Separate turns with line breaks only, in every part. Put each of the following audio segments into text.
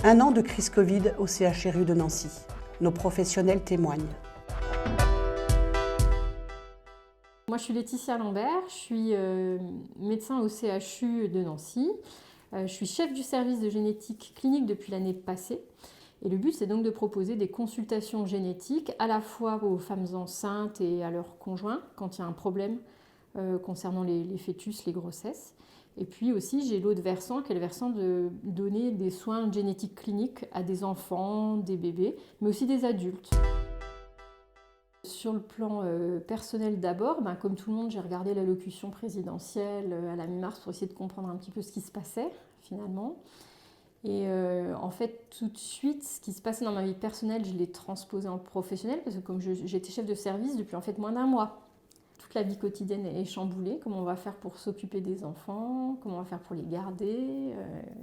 Un an de crise Covid au CHRU de Nancy. Nos professionnels témoignent.
Moi, je suis Laetitia Lambert, je suis médecin au CHU de Nancy. Je suis chef du service de génétique clinique depuis l'année passée. Et le but, c'est donc de proposer des consultations génétiques à la fois aux femmes enceintes et à leurs conjoints quand il y a un problème concernant les fœtus, les grossesses. Et puis aussi, j'ai l'autre versant, qui est le versant de donner des soins génétiques cliniques à des enfants, des bébés, mais aussi des adultes. Sur le plan personnel d'abord, comme tout le monde, j'ai regardé l'allocution présidentielle à la mi-mars pour essayer de comprendre un petit peu ce qui se passait finalement. Et en fait, tout de suite, ce qui se passait dans ma vie personnelle, je l'ai transposé en professionnel parce que comme j'étais chef de service depuis en fait moins d'un mois, toute la vie quotidienne est chamboulée. Comment on va faire pour s'occuper des enfants, comment on va faire pour les garder,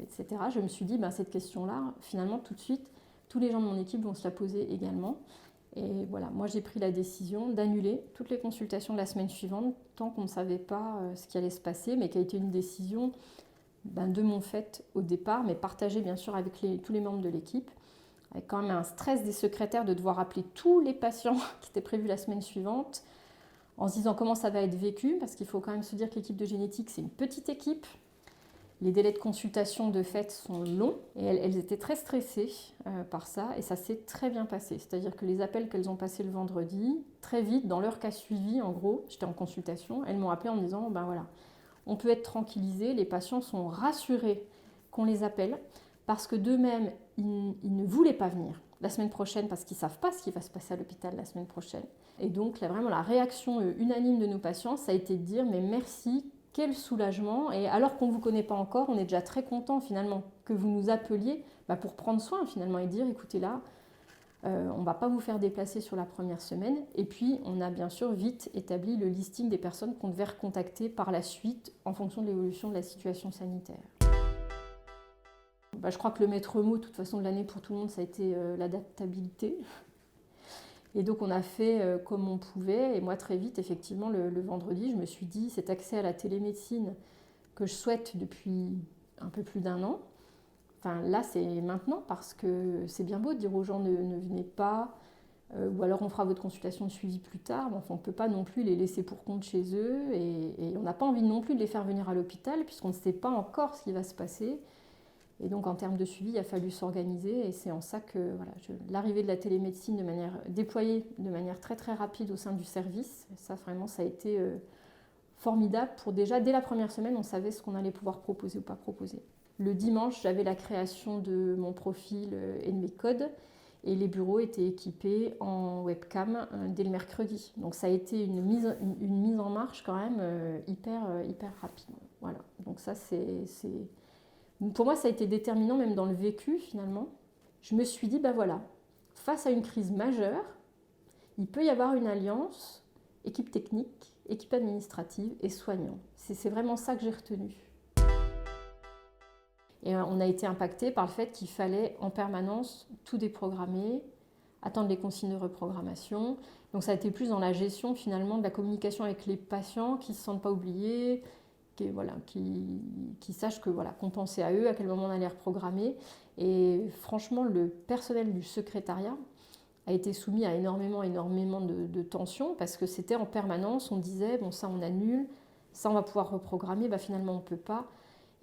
etc. Je me suis dit, cette question-là, finalement, tout de suite, tous les gens de mon équipe vont se la poser également. Et voilà, moi j'ai pris la décision d'annuler toutes les consultations de la semaine suivante tant qu'on ne savait pas ce qui allait se passer, mais qui a été une décision de mon fait au départ, mais partagée bien sûr avec tous les membres de l'équipe, avec quand même un stress des secrétaires de devoir appeler tous les patients qui étaient prévus la semaine suivante, en se disant comment ça va être vécu, parce qu'il faut quand même se dire que l'équipe de génétique c'est une petite équipe. Les délais de consultation de fait sont longs et elles étaient très stressées par ça et ça s'est très bien passé. C'est-à-dire que les appels qu'elles ont passés le vendredi, très vite, dans l'heure qu'a suivi, en gros, j'étais en consultation, elles m'ont appelé en me disant voilà, on peut être tranquillisé, les patients sont rassurés qu'on les appelle parce que d'eux-mêmes, ils ne voulaient pas venir la semaine prochaine parce qu'ils ne savent pas ce qui va se passer à l'hôpital la semaine prochaine. Et donc vraiment la réaction unanime de nos patients, ça a été de dire mais merci, quel soulagement, et alors qu'on ne vous connaît pas encore, on est déjà très content finalement que vous nous appeliez pour prendre soin finalement et dire écoutez là, on ne va pas vous faire déplacer sur la première semaine. Et puis on a bien sûr vite établi le listing des personnes qu'on devait recontacter par la suite en fonction de l'évolution de la situation sanitaire. Je crois que le maître mot de toute façon de l'année pour tout le monde ça a été l'adaptabilité. Et donc on a fait comme on pouvait, et moi très vite, effectivement, le vendredi, je me suis dit, cet accès à la télémédecine que je souhaite depuis un peu plus d'un an, là c'est maintenant, parce que c'est bien beau de dire aux gens ne venez pas, ou alors on fera votre consultation de suivi plus tard, mais on ne peut pas non plus les laisser pour compte chez eux, et on n'a pas envie non plus de les faire venir à l'hôpital, puisqu'on ne sait pas encore ce qui va se passer. Et donc en termes de suivi, il a fallu s'organiser et c'est en ça que l'arrivée de la télémédecine déployée de manière très très rapide au sein du service, ça vraiment ça a été formidable pour déjà dès la première semaine on savait ce qu'on allait pouvoir proposer ou pas proposer. Le dimanche j'avais la création de mon profil et de mes codes et les bureaux étaient équipés en webcam dès le mercredi. Donc ça a été une mise en marche quand même hyper rapide. Voilà. Donc ça pour moi, ça a été déterminant, même dans le vécu, finalement. Je me suis dit, face à une crise majeure, il peut y avoir une alliance, équipe technique, équipe administrative et soignants. C'est vraiment ça que j'ai retenu. Et on a été impacté par le fait qu'il fallait en permanence tout déprogrammer, attendre les consignes de reprogrammation. Donc ça a été plus dans la gestion, finalement, de la communication avec les patients qui ne se sentent pas oubliés, qui sachent qu'on pensait à eux, à quel moment on allait reprogrammer. Et franchement, le personnel du secrétariat a été soumis à énormément de tensions parce que c'était en permanence, on disait, ça on annule, ça on va pouvoir reprogrammer, finalement on ne peut pas.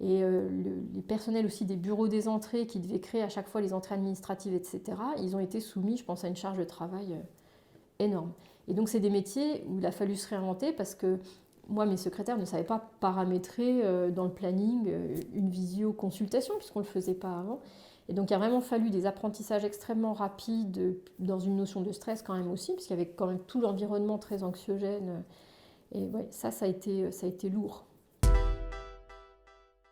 Et les personnels aussi des bureaux des entrées qui devaient créer à chaque fois les entrées administratives, etc., ils ont été soumis, je pense, à une charge de travail énorme. Et donc c'est des métiers où il a fallu se réinventer parce que moi, mes secrétaires ne savaient pas paramétrer dans le planning une visio-consultation, puisqu'on ne le faisait pas avant. Et donc, il a vraiment fallu des apprentissages extrêmement rapides, dans une notion de stress quand même aussi, puisqu'il y avait quand même tout l'environnement très anxiogène. Et ça a été lourd.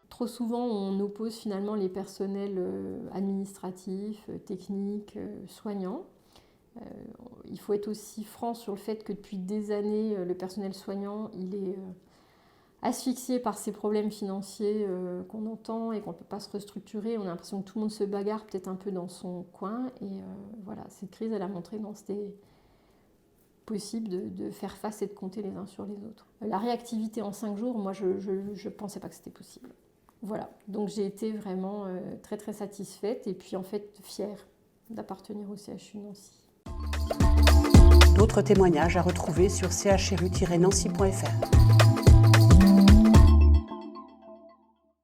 Trop souvent, on oppose finalement les personnels administratifs, techniques, soignants. Il faut être aussi franc sur le fait que depuis des années, le personnel soignant, il est asphyxié par ces problèmes financiers qu'on entend et qu'on ne peut pas se restructurer. On a l'impression que tout le monde se bagarre peut-être un peu dans son coin. Et cette crise, elle a montré que c'était possible de faire face et de compter les uns sur les autres. La réactivité en 5 jours, moi, je ne pensais pas que c'était possible. Voilà, donc j'ai été vraiment très très satisfaite et puis en fait fière d'appartenir au CHU Nancy.
D'autres témoignages à retrouver sur chru-nancy.fr.